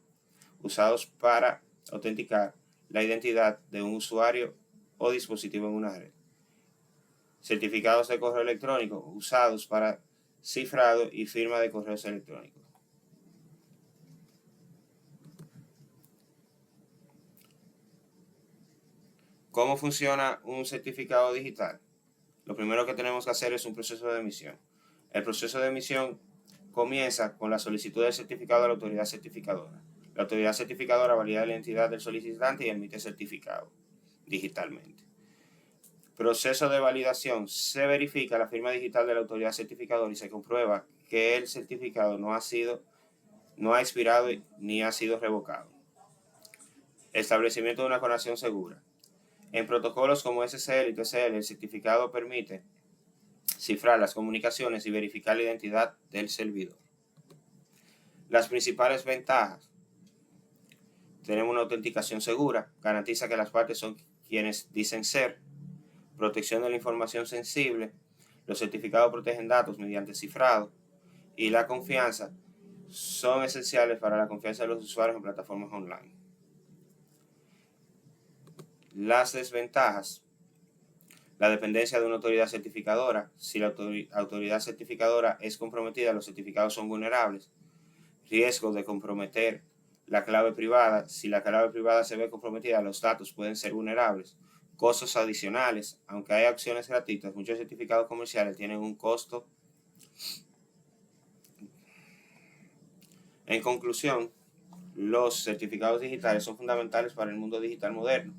usados para autenticar la identidad de un usuario o dispositivo en una red. Certificados de correo electrónico usados para cifrado y firma de correos electrónicos. ¿Cómo funciona un certificado digital? Lo primero que tenemos que hacer es un proceso de emisión. El proceso de emisión comienza con la solicitud del certificado a la autoridad certificadora. La autoridad certificadora valida la identidad del solicitante y emite certificado digitalmente. Proceso de validación. Se verifica la firma digital de la autoridad certificadora y se comprueba que el certificado no ha expirado ni ha sido revocado. Establecimiento de una conexión segura. En protocolos como SSL y TCL, el certificado permite cifrar las comunicaciones y verificar la identidad del servidor. Las principales ventajas. Tenemos una autenticación segura, garantiza que las partes son quienes dicen ser, protección de la información sensible, los certificados protegen datos mediante cifrado y la confianza son esenciales para la confianza de los usuarios en plataformas online. Las desventajas. La dependencia de una autoridad certificadora. Si la autoridad certificadora es comprometida, los certificados son vulnerables. Riesgo de comprometer la clave privada. Si la clave privada se ve comprometida, los datos pueden ser vulnerables. Costos adicionales. Aunque hay opciones gratuitas, muchos certificados comerciales tienen un costo. En conclusión, los certificados digitales son fundamentales para el mundo digital moderno,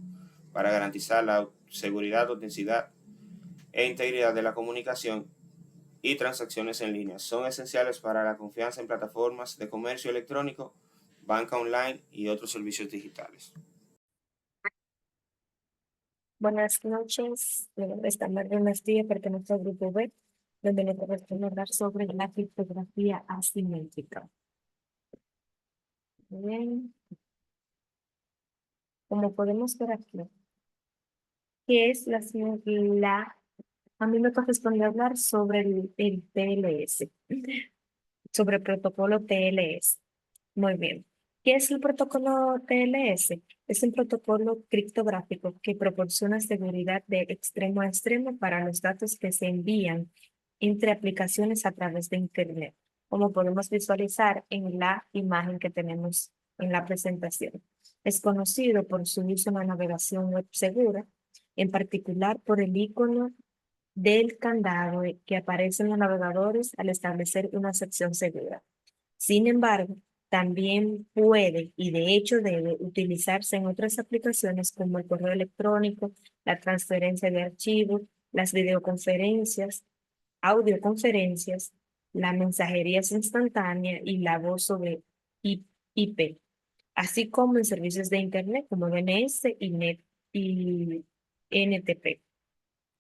para garantizar la seguridad, autenticidad e integridad de la comunicación y transacciones en línea. Son esenciales para la confianza en plataformas de comercio electrónico, banca online y otros servicios digitales. Buenas noches, mi nombre es Tamara Mastilla, pertenezco al grupo B, donde le corresponde hablar sobre la criptografía asimétrica. Bien, como podemos ver aquí, ¿qué es a mí me corresponde hablar sobre el TLS, sobre el protocolo TLS. Muy bien. ¿Qué es el protocolo TLS? Es un protocolo criptográfico que proporciona seguridad de extremo a extremo para los datos que se envían entre aplicaciones a través de Internet, como podemos visualizar en la imagen que tenemos en la presentación. Es conocido por su uso en la navegación web segura, en particular por el icono del candado que aparece en los navegadores al establecer una sección segura. Sin embargo, también puede y de hecho debe utilizarse en otras aplicaciones como el correo electrónico, la transferencia de archivos, las videoconferencias, audioconferencias, la mensajería instantánea y la voz sobre IP, así como en servicios de Internet como DNS y NTP.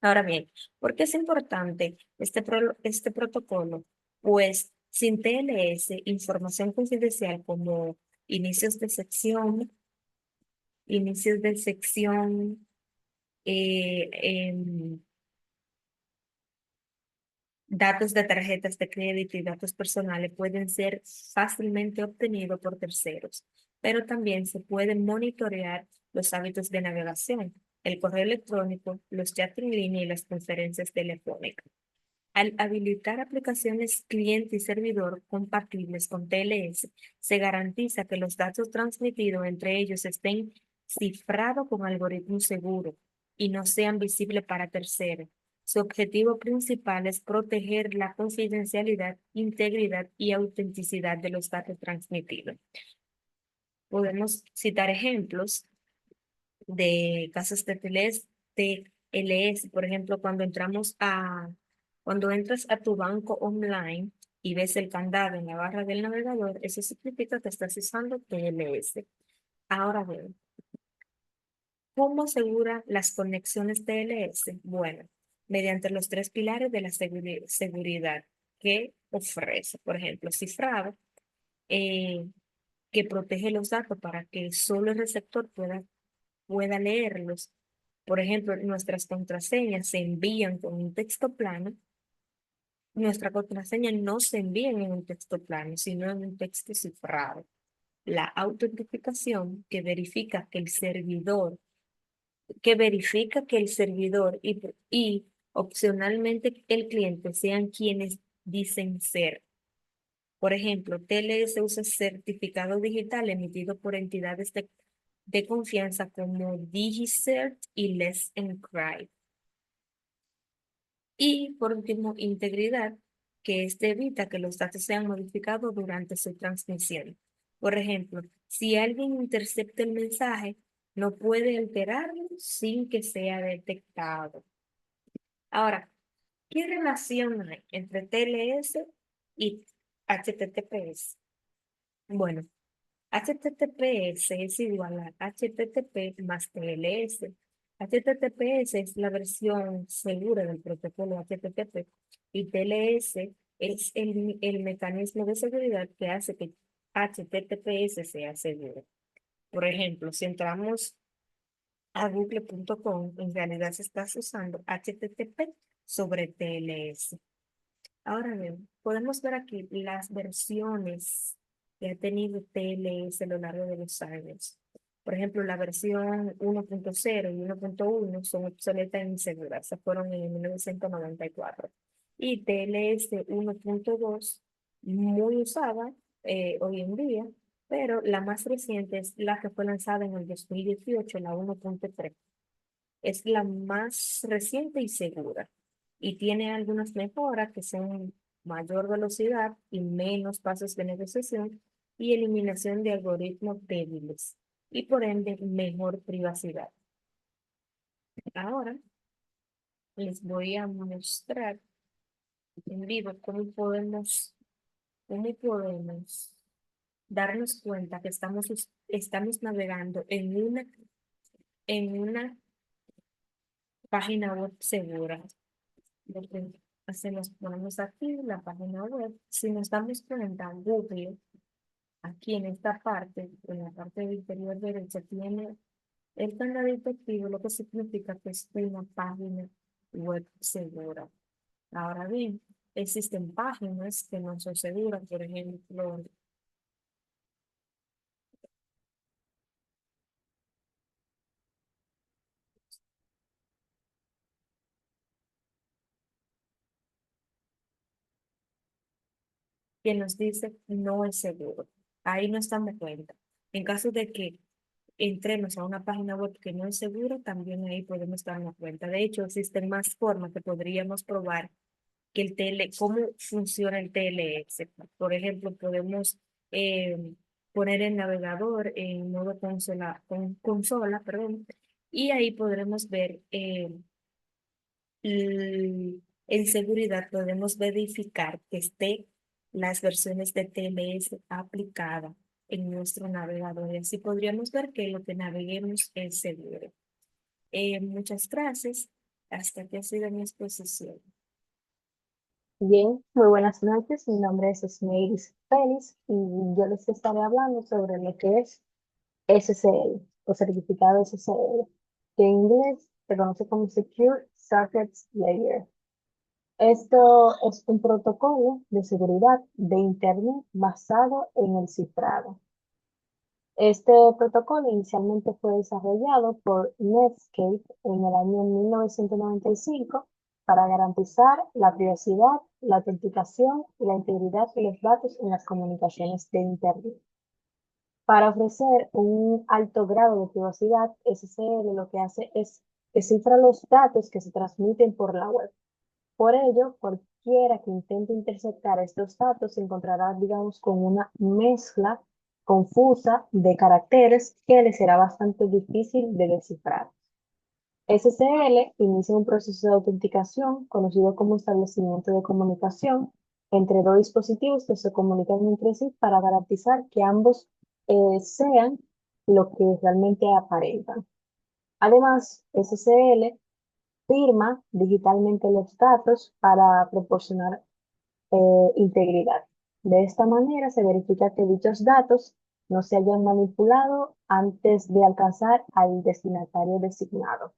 Ahora bien, ¿por qué es importante este protocolo? Pues sin TLS, información confidencial como inicios de sección, inicios de sección, eh, em, datos de tarjetas de crédito y datos personales pueden ser fácilmente obtenidos por terceros, pero también se pueden monitorear los hábitos de navegación, el correo electrónico, los chats en línea y las conferencias telefónicas. Al habilitar aplicaciones cliente y servidor compatibles con TLS, se garantiza que los datos transmitidos entre ellos estén cifrados con algoritmos seguros y no sean visibles para terceros. Su objetivo principal es proteger la confidencialidad, integridad y autenticidad de los datos transmitidos. Podemos citar ejemplos de casos de TLS, por ejemplo, cuando entras a tu banco online y ves el candado en la barra del navegador, eso significa que estás usando TLS. Ahora bien, ¿cómo asegura las conexiones TLS? Bueno, mediante los tres pilares de la seguridad que ofrece. Por ejemplo, cifrado, eh, que protege los datos para que solo el receptor pueda leerlos. Por ejemplo, nuestras contraseñas se envían con un texto plano. Nuestra contraseña no se envía en un texto plano, sino en un texto cifrado. La autentificación que verifica que el servidor y opcionalmente el cliente sean quienes dicen ser. Por ejemplo, TLS usa certificado digital emitido por entidades de confianza como DigiCert y Let's Encrypt. Y por último, integridad, que evita que los datos sean modificados durante su transmisión. Por ejemplo, si alguien intercepta el mensaje, no puede alterarlo sin que sea detectado. Ahora, ¿qué relación hay entre TLS y HTTPS? Bueno, HTTPS es igual a HTTP más TLS. HTTPS es la versión segura del protocolo HTTP y TLS es el mecanismo de seguridad que hace que HTTPS sea seguro. Por ejemplo, si entramos a google.com, en realidad se está usando HTTP sobre TLS. Ahora bien, podemos ver aquí las versiones que ha tenido TLS a lo largo de los años. Por ejemplo, la versión 1.0 y 1.1 son obsoletas e inseguras. Se fueron en 1994. Y TLS 1.2, muy usada hoy en día, pero la más reciente es la que fue lanzada en el 2018, la 1.3. Es la más reciente y segura. Y tiene algunas mejoras que son mayor velocidad y menos pasos de negociación y eliminación de algoritmos débiles y por ende mejor privacidad. Ahora les voy a mostrar en vivo cómo podemos darnos cuenta que estamos navegando en una página web segura. Ponemos aquí la página web. Si nos damos cuenta, Google, aquí en esta parte, en la parte inferior derecha, tiene el candadito activo, lo que significa que es una página web segura. Ahora bien, existen páginas que no son seguras, por ejemplo, que nos dice no es seguro. Ahí nos damos cuenta. En caso de que entremos a una página web que no es segura, también ahí podemos darnos cuenta. De hecho, existen más formas que podríamos probar que cómo funciona el TLS. Por ejemplo, podemos eh, poner el navegador en modo consola, perdón, y ahí podremos ver en seguridad, podemos verificar que esté las versiones de TLS aplicadas en nuestro navegador. Y así podríamos ver que lo que naveguemos es seguro. Muchas gracias. Hasta aquí ha sido mi exposición. Bien, muy buenas noches. Mi nombre es Smeiris Félix y yo les estaré hablando sobre lo que es SSL o certificado SSL, que en inglés se conoce como Secure Circuits Layer. Esto es un protocolo de seguridad de Internet basado en el cifrado. Este protocolo inicialmente fue desarrollado por Netscape en el año 1995 para garantizar la privacidad, la autenticación y la integridad de los datos en las comunicaciones de Internet. Para ofrecer un alto grado de privacidad, SSL lo que hace es que cifra los datos que se transmiten por la web. Por ello, cualquiera que intente interceptar estos datos se encontrará, digamos, con una mezcla confusa de caracteres que le será bastante difícil de descifrar. SSL inicia un proceso de autenticación conocido como establecimiento de comunicación entre dos dispositivos que se comunican entre sí para garantizar que ambos sean lo que realmente aparentan. Además, SSL firma digitalmente los datos para proporcionar integridad. De esta manera se verifica que dichos datos no se hayan manipulado antes de alcanzar al destinatario designado.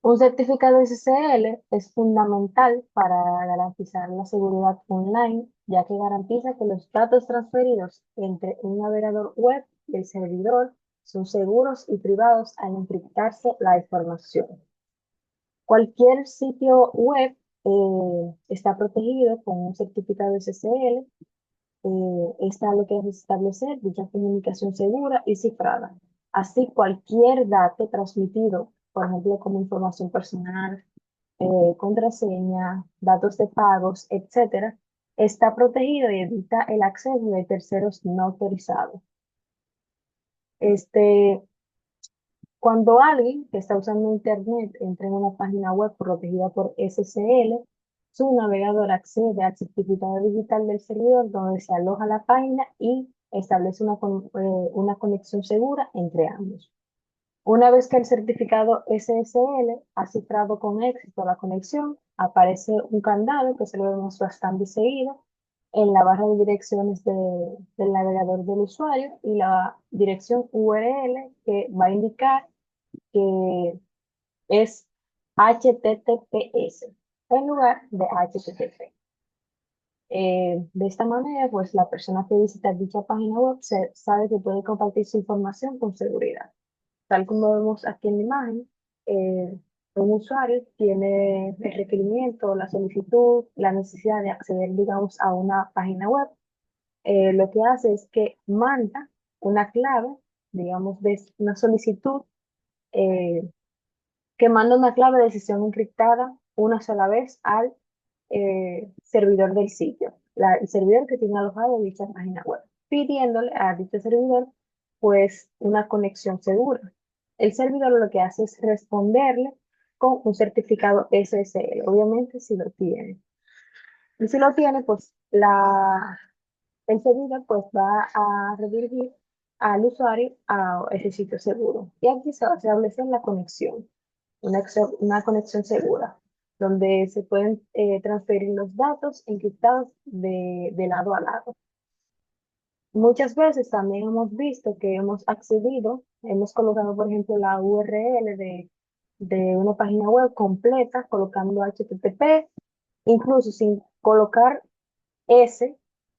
Un certificado SSL es fundamental para garantizar la seguridad online, ya que garantiza que los datos transferidos entre un navegador web y el servidor son seguros y privados al encriptarse la información. Cualquier sitio web está protegido con un certificado SSL. Está lo que es establecer dicha comunicación segura y cifrada. Así, cualquier dato transmitido, por ejemplo, como información personal, contraseña, datos de pagos, etcétera, está protegido y evita el acceso de terceros no autorizados. Cuando alguien que está usando Internet entra en una página web protegida por SSL, su navegador accede al certificado digital del servidor donde se aloja la página y establece una conexión segura entre ambos. Una vez que el certificado SSL ha cifrado con éxito la conexión, aparece un candado que se lo vemos bastante seguido en la barra de direcciones del navegador del usuario y la dirección URL que va a indicar que es HTTPS en lugar de HTTP. De esta manera, pues la persona que visita dicha página web sabe que puede compartir su información con seguridad. Tal como vemos aquí en la imagen, un usuario tiene el requerimiento, la solicitud, la necesidad de acceder, digamos, a una página web. Lo que hace es que manda una clave, digamos, de una solicitud, que manda una clave de sesión encriptada una sola vez al servidor del sitio, el servidor que tiene alojado dicha página web, pidiéndole a dicho servidor pues una conexión segura. El servidor lo que hace es responderle con un certificado SSL, obviamente si lo tiene. Y si lo tiene, pues el servidor pues va a redirigir al usuario a ese sitio seguro. Y aquí se va a establecer la conexión, una conexión segura, donde se pueden transferir los datos encriptados de lado a lado. Muchas veces también hemos visto que hemos accedido, hemos colocado, por ejemplo, la URL de una página web completa, colocando HTTP, incluso sin colocar S.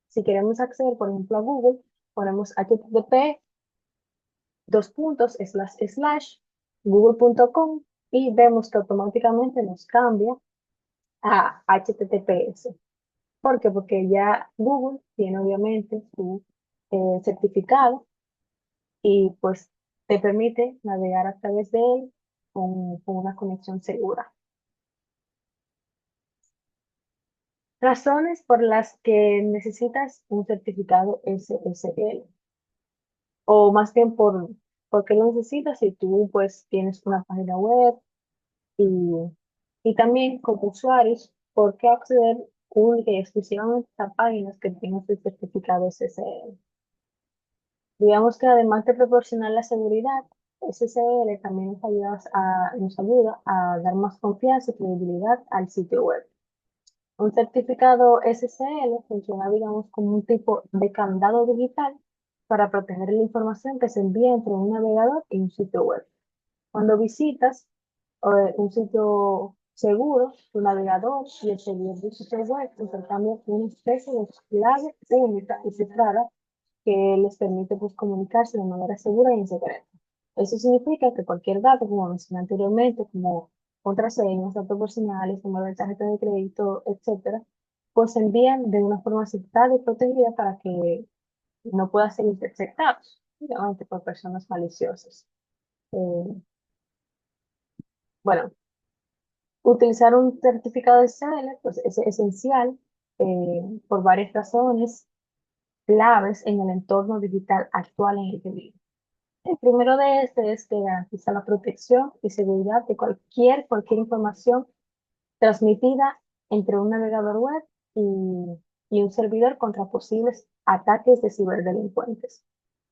Si queremos acceder, por ejemplo, a Google, ponemos HTTP, google.com y vemos que automáticamente nos cambia a HTTPS. ¿Por qué? Porque ya Google tiene obviamente su certificado y pues te permite navegar a través de él con una conexión segura. Razones por las que necesitas un certificado SSL. O más bien por qué lo necesitas si tú pues tienes una página web y también como usuarios, por qué acceder única y exclusivamente a páginas que tengan su certificado SSL. Digamos que además de proporcionar la seguridad, SSL también nos ayuda a dar más confianza y credibilidad al sitio web. Un certificado SSL funciona, digamos, como un tipo de candado digital para proteger la información que se envía entre un navegador y un sitio web. Cuando visitas un sitio seguro, tu navegador y el servidor del sitio web intercambian una especie de clave única y cifrada que les permite pues, comunicarse de manera segura y en secreto. Eso significa que cualquier dato, como mencioné anteriormente, como contraseñas, datos personales, número de tarjeta de crédito, etcétera, pues se envían de una forma cifrada y protegida para que no puedan ser interceptados, obviamente por personas maliciosas. Bueno, utilizar un certificado de SSL pues, es esencial por varias razones claves en el entorno digital actual en el que vivimos. El primero de este es que garantiza la protección y seguridad de cualquier información transmitida entre un navegador web y un servidor contra posibles ataques de ciberdelincuentes.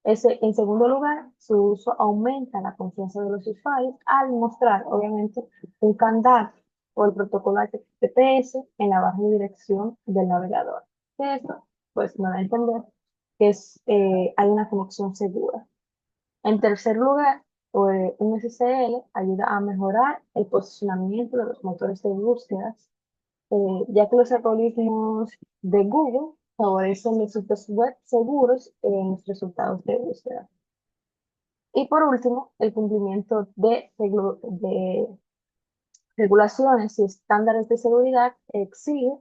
En segundo lugar, su uso aumenta la confianza de los usuarios al mostrar, obviamente, un candado o el protocolo HTTPS en la barra de dirección del navegador. Esto, pues, me da a entender que hay una conexión segura. En tercer lugar, un SSL ayuda a mejorar el posicionamiento de los motores de búsquedas, ya que los algoritmos de Google favorecen los sitios web seguros en los resultados de búsqueda. Y por último, el cumplimiento de regulaciones y estándares de seguridad exige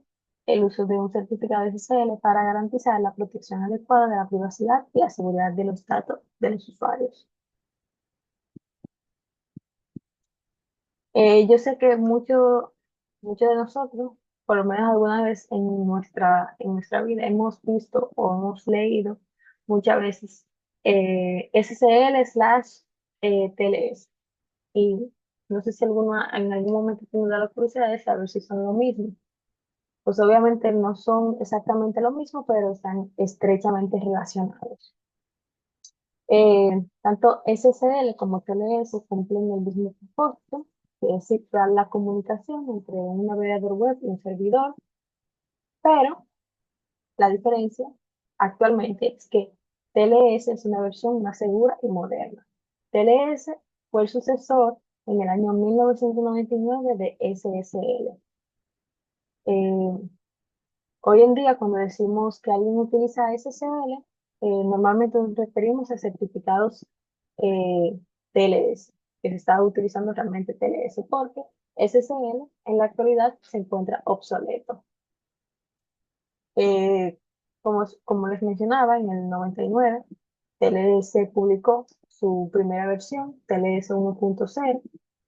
el uso de un certificado SSL para garantizar la protección adecuada de la privacidad y la seguridad de los datos de los usuarios. Yo sé que muchos de nosotros, por lo menos alguna vez en nuestra vida, hemos visto o hemos leído muchas veces SSL/TLS. Y no sé si en algún momento tendrá la curiosidad de saber si son lo mismo. Pues obviamente no son exactamente lo mismo, pero están estrechamente relacionados. Tanto SSL como TLS cumplen el mismo propósito, que es cifrar la comunicación entre un navegador web y un servidor, pero la diferencia actualmente es que TLS es una versión más segura y moderna. TLS fue el sucesor en el año 1999 de SSL. Hoy en día, cuando decimos que alguien utiliza SSL, normalmente nos referimos a certificados TLS, que se está utilizando realmente TLS, porque SSL en la actualidad se encuentra obsoleto. Eh, como les mencionaba, en el 99, TLS publicó su primera versión, TLS 1.0.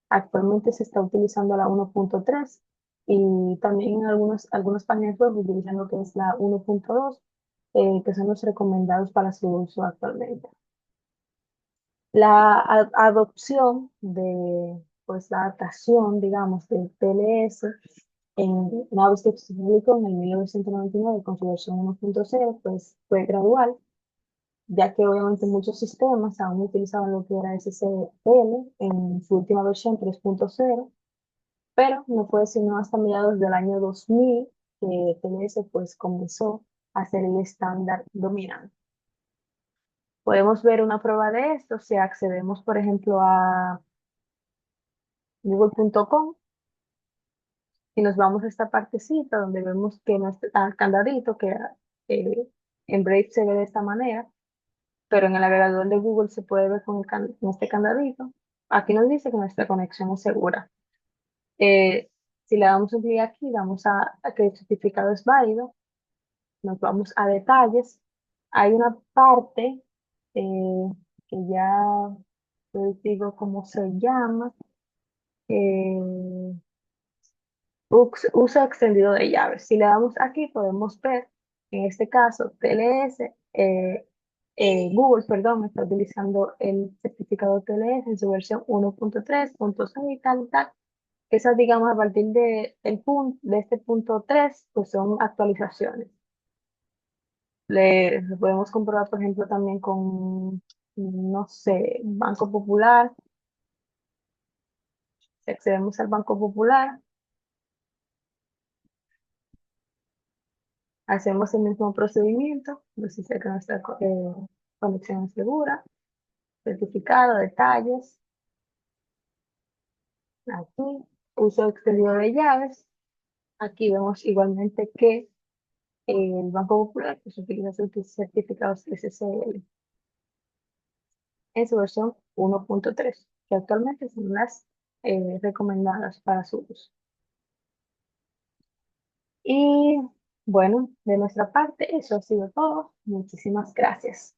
Actualmente se está utilizando la 1.3 y también en algunas páginas web utilizan lo que es la 1.2, que son los recomendados para su uso actualmente. La adopción pues la adaptación, digamos, del TLS una vez que se publicó en el 1999 con su versión 1.0, pues fue gradual, ya que obviamente muchos sistemas aún utilizaban lo que era SSL en su última versión 3.0, pero no fue sino hasta mediados del año 2000 que TLS pues comenzó a ser el estándar dominante. Podemos ver una prueba de esto si accedemos, por ejemplo, a google.com y nos vamos a esta partecita donde vemos que nuestro candadito, que en Brave se ve de esta manera, pero en el navegador de Google se puede ver con este candadito. Aquí nos dice que nuestra conexión es segura. Si le damos un clic aquí, damos a que el certificado es válido, nos vamos a detalles. Hay una parte que ya les digo cómo se llama. eh, Uso extendido de llaves. Si le damos aquí, podemos ver, en este caso, TLS, Google, perdón, está utilizando el certificado TLS en su versión 1.3.6 y tal y tal. Esas, digamos, a partir de este punto 3, pues son actualizaciones. Lo podemos comprobar, por ejemplo, también con, no sé, Banco Popular. Si accedemos al Banco Popular, hacemos el mismo procedimiento, nos dice que nuestra conexión es segura, certificado, detalles, aquí, uso extendido de llaves. Aquí vemos igualmente que el Banco Popular pues, utiliza sus certificados SSL en su versión 1.3, que actualmente son las recomendadas para su uso. Y bueno, de nuestra parte, eso ha sido todo. Muchísimas gracias.